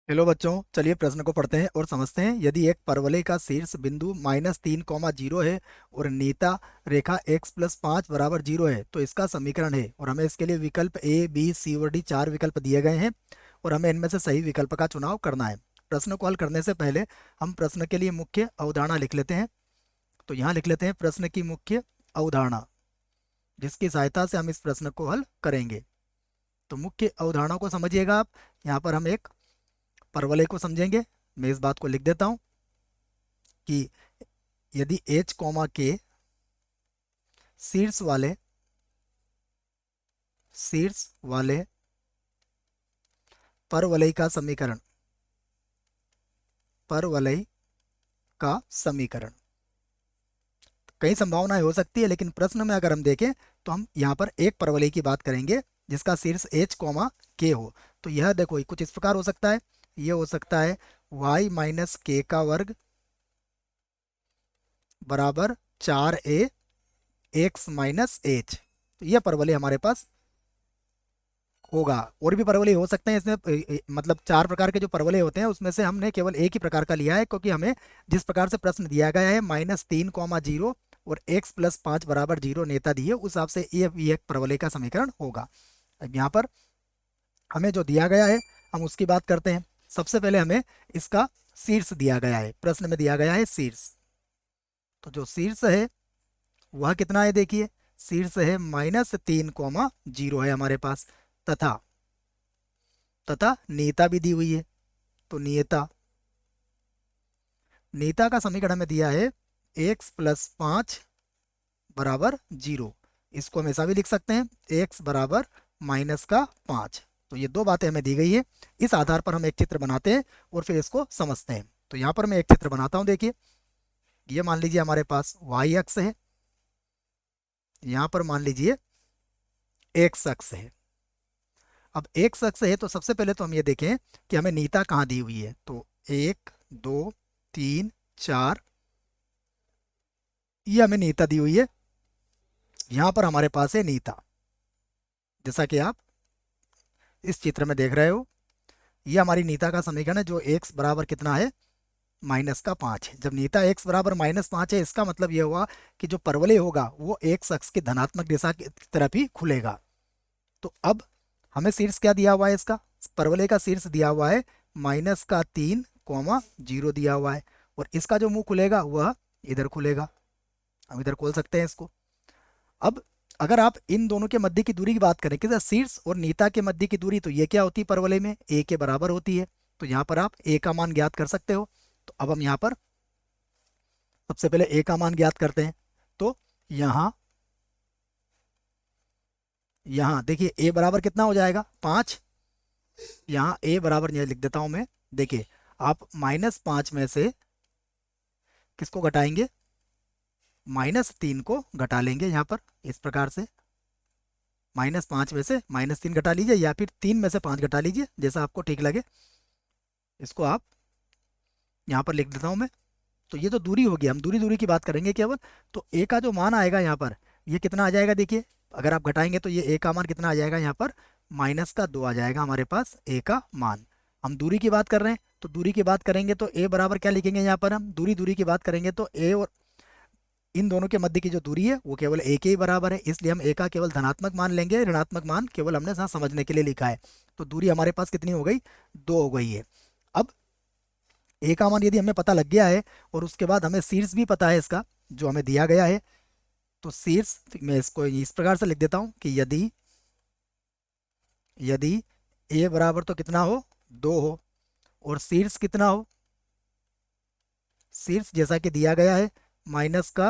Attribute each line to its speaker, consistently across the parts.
Speaker 1: Hello बच्चों, चलिए प्रश्न को पढ़ते हैं और समझते हैं। यदि एक परवलय का शीर्ष बिंदु -3, 0 है और नीता रेखा x+5 बराबर 0 है तो इसका समीकरण है। और हमें इसके लिए विकल्प ए, बी, सी और डी 4 विकल्प दिए गए हैं और हमें इनमें से सही विकल्प का चुनाव करना है। प्रश्न को हल करने से पहले हम प्रश्न के लिए मुख्य अवधारणा लिख लेते हैं। तो यहाँ लिख लेते हैं प्रश्न की मुख्य अवधारणा, जिसकी सहायता से हम इस प्रश्न को हल करेंगे। तो मुख्य अवधारणा को समझिएगा आप। यहाँ पर हम एक परवलय को समझेंगे। मैं इस बात को लिख देता हूं कि यदि h के शीर्ष वाले परवलय का समीकरण कई संभावनाएं हो सकती है, लेकिन प्रश्न में अगर हम देखें तो हम यहाँ पर एक परवलय की बात करेंगे जिसका शीर्ष h k हो। तो यह देखो कुछ इस प्रकार हो सकता है। यह हो सकता है y-k² बराबर 4a x-h। तो यह परवलय हमारे पास होगा। और भी परवलय हो सकते हैं इसमें, मतलब 4 प्रकार के जो परवलय होते हैं उसमें से हमने केवल एक ही प्रकार का लिया है, क्योंकि हमें जिस प्रकार से प्रश्न दिया गया है -3, 0 और x+5 बराबर 0 नेता दिए, उस हिसाब से ये भी एक परवलय का समीकरण होगा। अब यहाँ पर हमें जो दिया गया है हम उसकी बात करते हैं। सबसे पहले हमें इसका शीर्ष दिया गया है, प्रश्न में दिया गया है शीर्ष। तो जो शीर्ष है वह कितना है, देखिए शीर्ष है -3, 0 है हमारे पास। तथा तथा नेता भी दी हुई है। तो नेता का समीकरण हमें दिया है x+5 बराबर 0। इसको हम ऐसा भी लिख सकते हैं x बराबर -5। तो ये दो बातें हमें दी गई है। इस आधार पर हम एक चित्र बनाते हैं और फिर इसको समझते हैं। तो यहाँ पर मैं एक चित्र बनाता हूँ। देखिए, ये मान लीजिए हमारे पास y अक्ष है, यहाँ पर मान लीजिए x अक्ष है। अब x अक्ष है तो सबसे पहले तो हम ये देखें कि हमें नीता कहाँ दी हुई है। तो 1, 2, 3, 4, ये हमें नीता दी हुई है। यहाँ पर हमारे पास है नीता, जैसा कि आप इस चित्र में देख रहे हो। ये हमारी नीता का समीकरण है जो x बराबर कितना है, -5 है। जब नीता x बराबर -5 है, इसका मतलब ये हुआ कि जो परवलय होगा वो x अक्ष की धनात्मक दिशा की तरफ ही खुलेगा। तो अब हमें शीर्ष क्या दिया हुआ है, इसका परवलय का शीर्ष दिया हुआ है -3, 0 दिया हुआ है। और इसका जो मुंह खुलेगा वह इधर खुलेगा। हम इधर खोल सकते हैं इसको। अब अगर आप इन दोनों के मध्य की दूरी की बात करें कि शीर्ष और नीता के मध्य की दूरी, तो ये क्या होती है परवलय में, a के बराबर होती है। तो यहाँ पर आप a का मान ज्ञात कर सकते हो। तो अब हम यहाँ पर सबसे पहले a का मान ज्ञात करते हैं। तो यहाँ यहाँ देखिए a बराबर कितना हो जाएगा, 5। यहाँ a बराबर ये लिख देता हूं मैं। देखिए, आप -5 में से किसको घटाएंगे, -3 को घटा लेंगे। यहाँ पर इस प्रकार से -5 में से -3 घटा लीजिए, या फिर 3 में से 5 घटा लीजिए, जैसा आपको ठीक लगे। इसको आप यहाँ पर लिख देता हूँ मैं। तो ये तो दूरी होगी, हम दूरी दूरी की बात करेंगे केवल। तो a का जो मान आएगा यहाँ पर, ये कितना आ जाएगा, देखिए अगर आप घटाएंगे तो ये a का मान कितना आ जाएगा, यहाँ पर -2 आ जाएगा हमारे पास a का मान। हम दूरी की बात कर रहे हैं तो दूरी की बात करेंगे तो a बराबर क्या लिखेंगे, यहाँ पर हम दूरी दूरी की बात करेंगे तो a और इन दोनों के मध्य की जो दूरी है वो केवल a के ही बराबर है, इसलिए हम a का केवल धनात्मक मान लेंगे, ऋणात्मक मान केवल हमने यहाँ समझने के लिए लिखा है। तो दूरी हमारे पास कितनी हो गई, 2 हो गई है। अब a का मान यदि हमें पता लग गया है और उसके बाद हमें शीर्ष भी पता है इसका जो हमें दिया गया है, तो शीर्ष मैं इसको इस प्रकार से लिख देता हूं कि यदि यदि a बराबर तो कितना हो, 2 हो, और शीर्ष कितना हो, शीर्ष जैसा कि दिया गया है -3,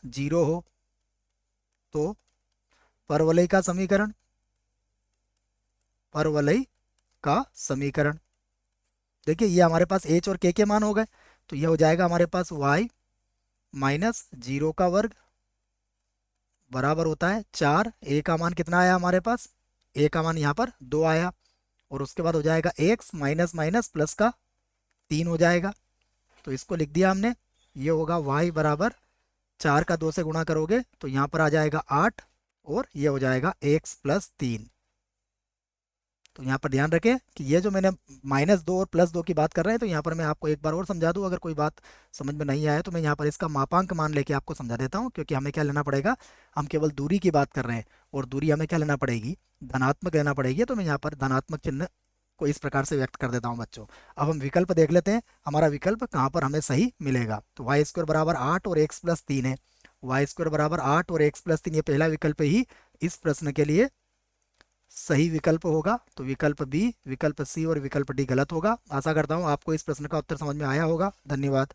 Speaker 1: 0 हो, तो परवलय का समीकरण देखिए ये हमारे पास h और k के मान हो गए। तो ये हो जाएगा हमारे पास y-0 बराबर होता है 4। a का मान कितना आया हमारे पास, a का मान यहाँ पर 2 आया। और उसके बाद हो जाएगा x माइनस माइनस प्लस का 3 हो जाएगा। तो इसको लिख दिया हमने। ये होगा y बराबर 4 का 2 से गुणा करोगे तो यहाँ पर आ जाएगा 8, और ये हो जाएगा x+3। तो यहाँ पर ध्यान रखें कि ये जो मैंने -2 और +2 की बात कर रहे हैं, तो यहाँ पर मैं आपको एक बार और समझा दूँ, अगर कोई बात समझ में नहीं आए तो मैं यहाँ पर इसका मापांक मान लेके आपको समझा देता हूँ, क्योंकि हमें क्या लेना पड़ेगा, हम केवल दूरी की बात कर रहे हैं और दूरी हमें क्या लेना पड़ेगी, धनात्मक लेना पड़ेगी। तो मैं यहाँ पर धनात्मक चिन्ह को इस प्रकार से व्यक्त कर देता हूँ बच्चों। अब हम विकल्प देख लेते हैं, हमारा विकल्प कहाँ पर हमें सही मिलेगा। तो y² बराबर 8 और x+3 है। y² बराबर 8 और x+3, ये पहला विकल्प ही इस प्रश्न के लिए सही विकल्प होगा। तो विकल्प बी, विकल्प सी और विकल्प डी गलत होगा। आशा करता हूँ आपको इस प्रश्न का उत्तर समझ में आया होगा। धन्यवाद।